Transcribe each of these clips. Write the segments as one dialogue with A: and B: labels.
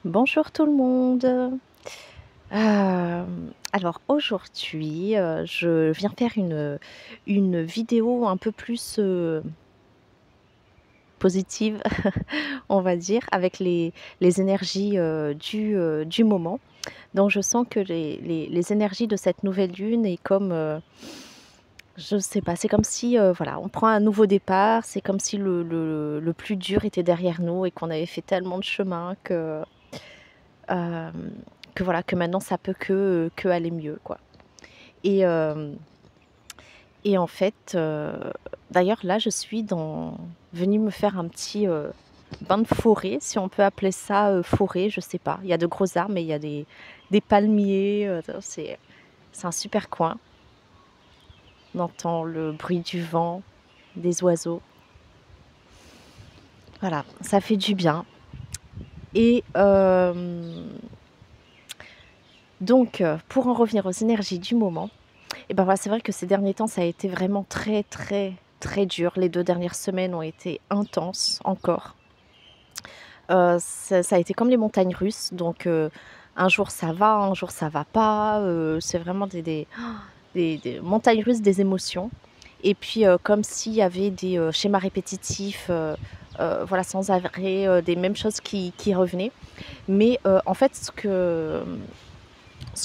A: Bonjour tout le monde. Alors aujourd'hui, je viens faire une vidéo un peu plus, positive, on va dire, avec les énergies, du moment. Donc je sens que les énergies de cette nouvelle lune est comme, je sais pas, c'est comme si, voilà, on prend un nouveau départ, c'est comme si le plus dur était derrière nous et qu'on avait fait tellement de chemin Hem, que voilà, que maintenant ça peut que aller mieux, quoi. Et en fait, d'ailleurs là, je suis venue me faire un petit, bain de forêt, si on peut appeler ça, forêt, je sais pas. Il y a de gros arbres, mais il y a des palmiers, c'est un super coin. On entend le bruit du vent, des oiseaux. Voilà, ça fait du bien et donc pour en revenir aux énergies du moment. Et ben, voilà, c'est vrai que ces derniers temps, ça a été vraiment très, très, très dur. Les 2 dernières semaines ont été intenses encore. Ça a été comme les montagnes russes, donc un jour ça va, un jour ça va pas, c'est vraiment des montagnes russes des émotions et puis, comme s'il y avait des, schémas répétitifs, voilà, sans arrêt, des mêmes choses qui revenaient. Mais, en fait, ce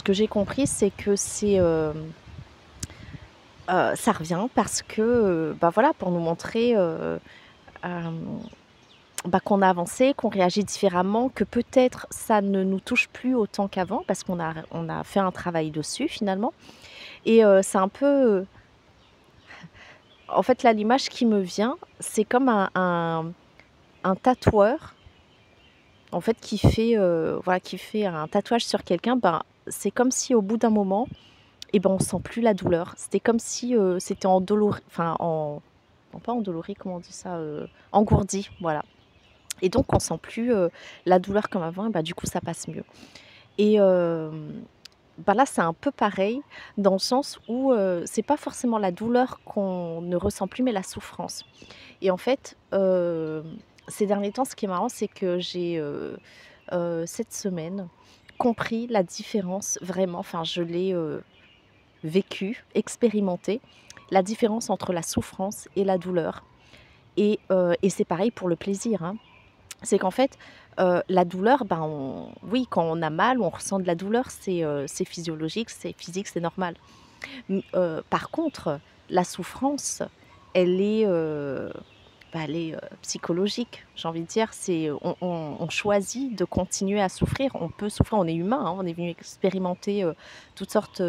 A: que j'ai compris, c'est que ça revient parce que, bah, voilà, pour nous montrer, hem, bah, qu'on a avancé, qu'on réagit différemment, que peut-être ça ne nous touche plus autant qu'avant parce qu'on a fait un travail dessus finalement et c'est un peu, en fait, là, l'image qui me vient, c'est comme un tatoueur, en fait, voilà, qui fait un tatouage sur quelqu'un. Ben, c'est comme si au bout d'un moment et ben, on sent plus la douleur. C'était comme si, c'était endolori enfin non pas endolori, comment on dit ça? Engourdi, voilà et donc on sent plus, la douleur comme avant et bah, du coup ça passe mieux et bah, là c'est un peu pareil dans le sens où, c'est pas forcément la douleur qu'on ne ressent plus mais la souffrance et en fait, ces derniers temps ce qui est marrant c'est que j'ai, cette semaine compris la différence vraiment, enfin je l'ai, vécu, expérimenté, la différence entre la souffrance et la douleur et c'est pareil pour le plaisir, hein. C'est qu'en fait, la douleur, ben, oui, quand on a mal, on ressent de la douleur, c'est physiologique, c'est physique, c'est normal. Par contre, la souffrance, elle est, bah, elle est, psychologique, j'ai envie de dire. On choisit de continuer à souffrir. On peut souffrir, on est humain, hein, on est venu expérimenter, toutes sortes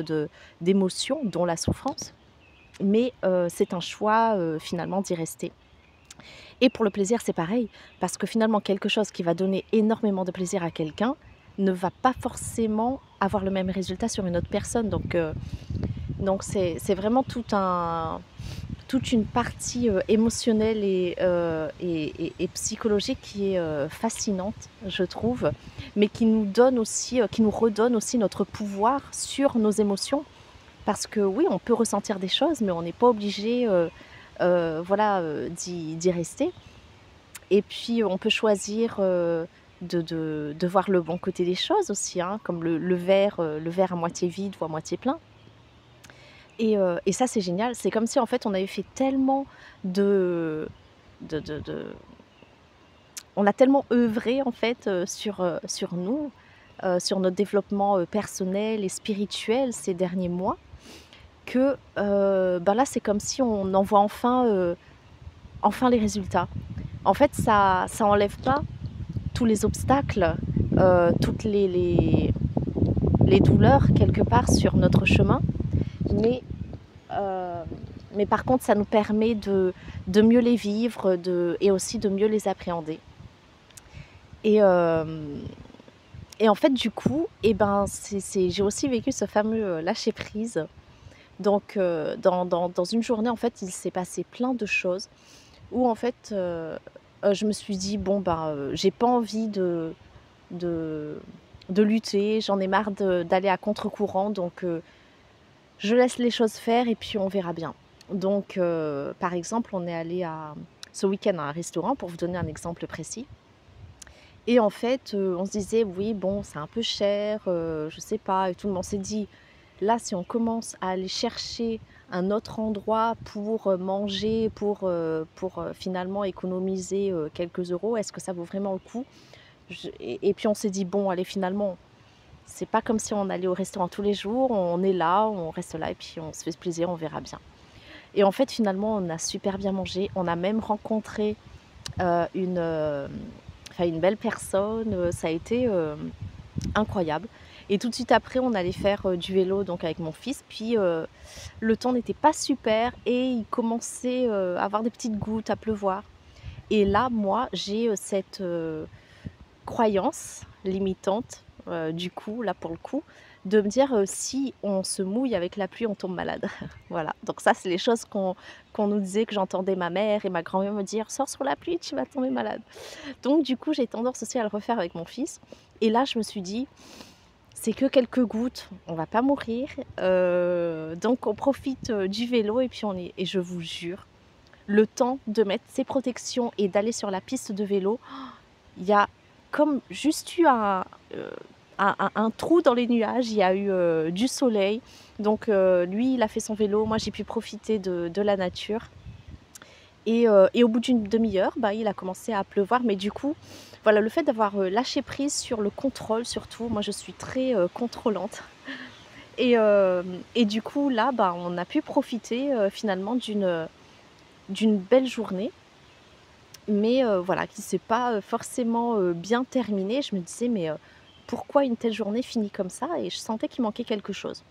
A: d'émotions, dont la souffrance, mais c'est un choix, finalement d'y rester. Et pour le plaisir, c'est pareil, parce que finalement, quelque chose qui va donner énormément de plaisir à quelqu'un ne va pas forcément avoir le même résultat sur une autre personne. Donc c'est vraiment toute une partie, émotionnelle et psychologique qui est, fascinante, je trouve, mais qui nous donne aussi, qui nous redonne aussi notre pouvoir sur nos émotions. Parce que oui, on peut ressentir des choses, mais on n'est pas obligé, voilà, d'y rester. Et puis, on peut choisir, de voir le bon côté des choses aussi, hein, comme le verre à moitié vide ou à moitié plein. Et ça, c'est génial. C'est comme si, en fait, on avait fait tellement de de on a tellement œuvré, en fait, sur nous, sur notre développement, personnel et spirituel ces derniers mois que, ben, là, c'est comme si on en voit enfin les résultats. En fait, ça enlève pas tous les obstacles, toutes les douleurs quelque part sur notre chemin, mais heu, mais par contre ça nous permet de mieux les vivre, et aussi de mieux les appréhender et en fait du coup et ben, j'ai aussi vécu ce fameux, lâcher prise donc dans une journée en fait il s'est passé plein de choses où en fait, je me suis dit: «Bon ben, j'ai pas envie de de lutter, j'en ai marre d'aller à contre-courant donc je laisse les choses faire et puis on verra bien». Donc par exemple, on est allé ce week-end à un restaurant pour vous donner un exemple précis Et en fait, on se disait: «Oui, bon, c'est un peu cher, je sais pas» et tout, mais on s'est dit: «Là, si on commence à aller chercher un autre endroit pour, manger, pour, finalement économiser, quelques euros, est-ce que ça vaut vraiment le coup?» Et puis on s'est dit: «Bon, allez, finalement, c'est pas comme si on allait au restaurant tous les jours, on est là, on reste là et puis on se fait plaisir, on verra bien». Et en fait, finalement, on a super bien mangé. On a même rencontré, une, enfin une belle personne, ça a été, incroyable. Et tout de suite après, on allait faire, du vélo donc avec mon fils, puis, le temps n'était pas super et il commençait, à avoir des petites gouttes, à pleuvoir. Et là, moi, j'ai, cette, croyance limitante, du coup, là, pour le coup, de me dire, «Si on se mouille avec la pluie, on tombe malade». Voilà, donc ça, c'est les choses qu'on nous disait, que j'entendais ma mère et ma grand-mère me dire: «Sors sur la pluie, tu vas tomber malade». Donc du coup, j'ai tendance aussi à le refaire avec mon fils et là, je me suis dit: «C'est que quelques gouttes, on va pas mourir, donc on profite, du vélo et puis on est» et je vous jure, le temps de mettre ses protections et d'aller sur la piste de vélo, il y a comme juste eu heu, un trou dans les nuages, il y a eu, du soleil. Donc lui, il a fait son vélo, moi j'ai pu profiter de la nature et au bout d'une demi-heure, bah, il a commencé à pleuvoir. Mais du coup, voilà, le fait d'avoir, lâché prise sur le contrôle surtout, moi je suis très, contrôlante et du coup là, bah, on a pu profiter, finalement d'une belle journée. Mais voilà, qui s'est pas, forcément, bien terminée. Je me disais: «Mais pourquoi une telle journée finit comme ça?» Et je sentais qu'il manquait quelque chose.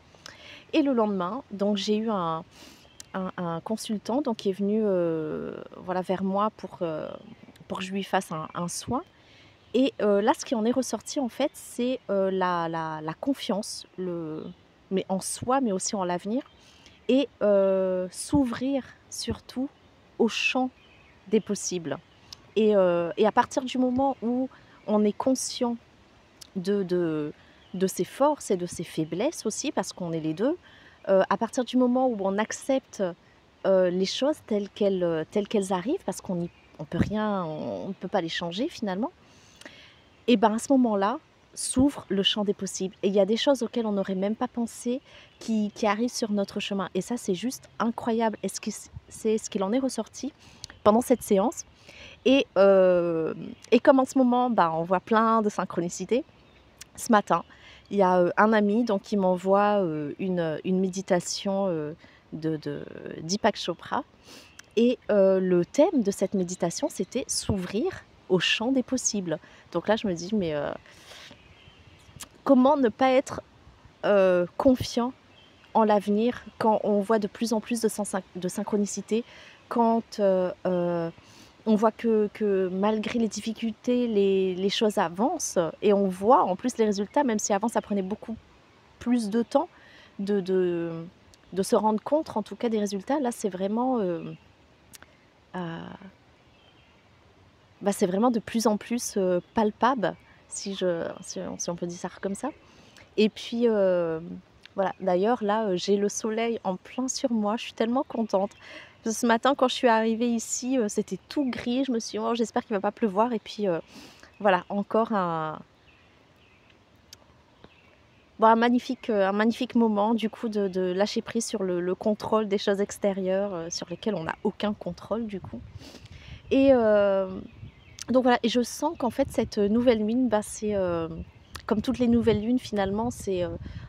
A: Et le lendemain, donc j'ai eu un consultant donc qui est venu, voilà, vers moi pour que je lui fasse un soin et là, ce qui en est ressorti, en fait, c'est, la confiance, mais en soi, mais aussi en l'avenir et s'ouvrir surtout au champ des possibles. Et à partir du moment où on est conscient de de de ses forces et de ses faiblesses aussi, parce qu'on est les 2, à partir du moment où on accepte, les choses telles qu'elles arrivent, parce on peut rien on ne peut pas les changer finalement, et ben, à ce moment-là, s'ouvre le champ des possibles et il y a des choses auxquelles on n'aurait même pas pensé qui arrivent sur notre chemin et ça, c'est juste incroyable et c'est ce qu'il en est ressorti pendant cette séance. Et comme en ce moment, bah, on voit plein de synchronicités, ce matin, il y a, un ami donc qui m'envoie, une méditation, de Deepak Chopra et le thème de cette méditation, c'était s'ouvrir au champ des possibles. Donc là, je me dis: «Mais, comment ne pas être, confiant en l'avenir quand on voit de plus en plus de synchronicité, quand, on voit que malgré les difficultés, les choses avancent et on voit en plus les résultats, même si avant ça prenait beaucoup plus de temps de de de se rendre compte en tout cas des résultats. Là, c'est vraiment, heu, bah, c'est vraiment de plus en plus, palpable si on peut dire ça comme ça et puis, voilà, d'ailleurs là, j'ai le soleil en plein sur moi, je suis tellement contente. Ce matin quand je suis arrivée ici, c'était tout gris, je me suis dit: «Oh j'espère qu'il va pas pleuvoir» et puis, voilà, encore un magnifique moment du coup de lâcher prise sur le contrôle des choses extérieures, sur lesquelles on n'a aucun contrôle du coup et donc voilà et je sens qu'en fait cette nouvelle lune, bah, c'est, comme toutes les nouvelles lunes finalement, c'est,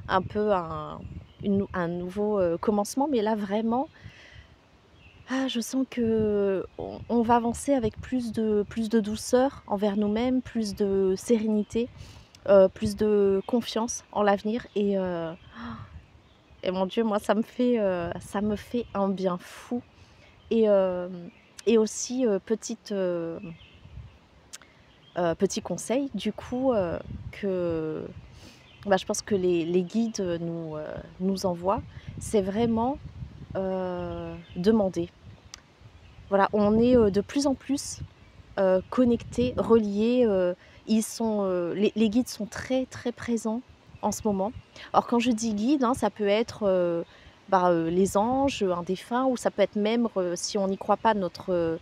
A: un peu un nouveau, commencement mais là vraiment, je sens qu'on va avancer avec plus de douceur envers nous-mêmes, plus de sérénité, plus de confiance en l'avenir et mon Dieu, moi ça me fait un bien fou et et aussi, petit conseil du coup, que, bah, je pense que les guides, nous envoient, c'est vraiment, demander. Voilà, on est, de plus en plus, connectés, reliés, les guides sont très, très présents en ce moment. Alors quand je dis guide, hein, ça peut être, bah, les anges, un défunt ou ça peut être même, si on n'y croit pas, notre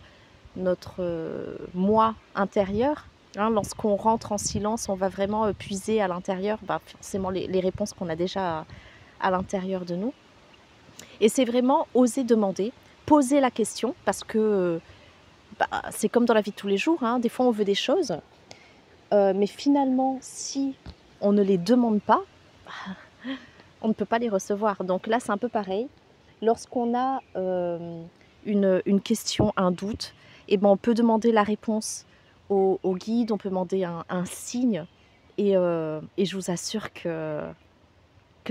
A: moi intérieur, Hein, lorsqu'on rentre en silence, on va vraiment, puiser à l'intérieur, bah, forcément les réponses qu'on a déjà à l'intérieur de nous et c'est vraiment oser demander, poser la question parce que, bah, c'est comme dans la vie de tous les jours, hein, des fois on veut des choses, mais finalement si on ne les demande pas, on ne peut pas les recevoir. Donc là, c'est un peu pareil. Lorsqu'on a, une question, un doute et ben, on peut demander la réponse au guide, on peut demander un signe et je vous assure que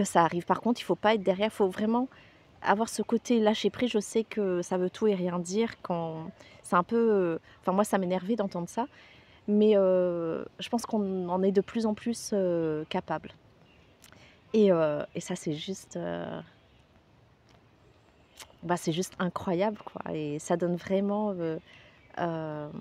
A: ça arrive. Par contre, il faut pas être derrière, il faut vraiment avoir ce côté lâcher prise. Je sais que ça veut tout et rien dire quand c'est un peu, enfin moi ça m'énervait d'entendre ça, mais je pense qu'on en est de plus en plus, capable et ça c'est juste, bah, c'est juste incroyable quoi et ça donne vraiment, hem,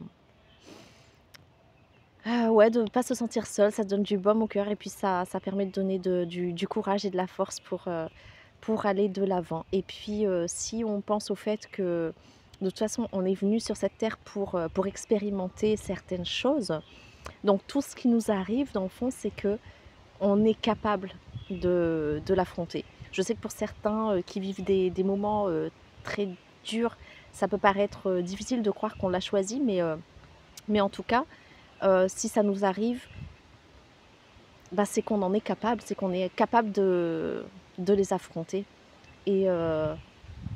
A: ouais de pas se sentir seul, ça donne du baume au cœur et puis ça permet de donner du courage et de la force pour aller de l'avant et puis, si on pense au fait que, de toute façon, on est venu sur cette terre pour expérimenter certaines choses, donc tout ce qui nous arrive dans le fond, c'est qu'on est capable de l'affronter. Je sais que pour certains, qui vivent des moments, très durs, ça peut paraître, difficile de croire qu'on l'a choisi, mais en tout cas, si ça nous arrive, bah, c'est qu'on en est capable, c'est qu'on est capable de les affronter et heu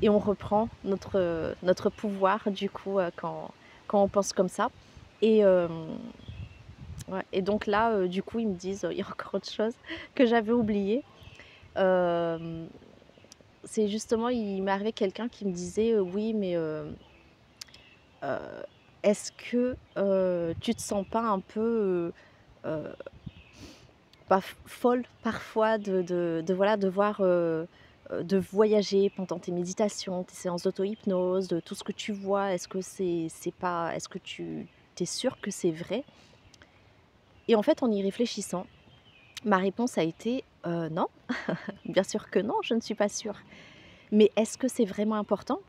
A: et on reprend notre pouvoir du coup, quand on pense comme ça et ouais et donc là, du coup, ils me disent, il y a encore autre chose que j'avais oublié, hem, c'est justement il m'est arrivé quelqu'un qui me disait: «Oui mais heu, est-ce que, tu te sens pas un peu, heu, bah, folle parfois de voilà, de voir, de voyager pendant tes méditations, tes séances d'auto-hypnose, de tout ce que tu vois? Est-ce que c'est pas est-ce que tu es sûre que c'est vrai?» Et en fait, en y réfléchissant, ma réponse a été: Non, bien sûr que non, je ne suis pas sûre. Mais est-ce que c'est vraiment important?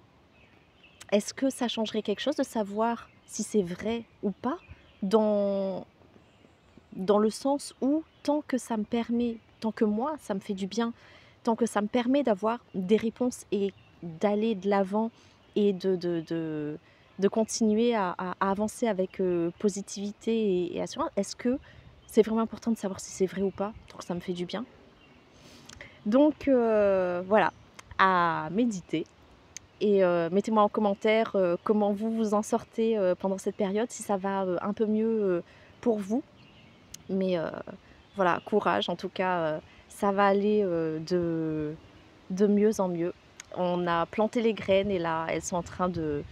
A: Est-ce que ça changerait quelque chose de savoir si c'est vrai ou pas? Dans dans le sens où tant que ça me permet tant que moi, ça me fait du bien, tant que ça me permet d'avoir des réponses et d'aller de l'avant et de continuer à avancer avec, positivité et assurance, est-ce que c'est vraiment important de savoir si c'est vrai ou pas, tant que ça me fait du bien? Donc voilà, à méditer et mettez-moi en commentaire, comment vous vous en sortez, pendant cette période, si ça va, un peu mieux, pour vous. Mais voilà, courage en tout cas, ça va aller, de mieux en mieux. On a planté les graines et là, elles sont en train de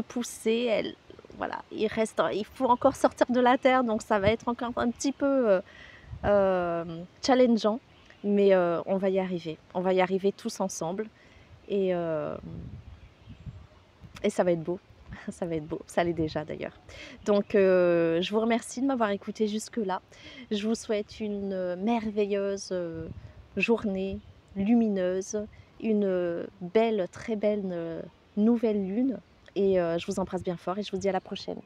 A: pousser. Elles voilà, il faut encore sortir de la terre, donc ça va être encore un petit peu, challengeant, mais on va y arriver. On va y arriver tous ensemble et hem et ça va être beau. Ça va être beau, ça l'est déjà d'ailleurs. Donc je vous remercie de m'avoir écoutée jusque-là. Je vous souhaite une, merveilleuse, journée lumineuse, une, belle, très belle, nouvelle lune et je vous embrasse bien fort et je vous dis à la prochaine.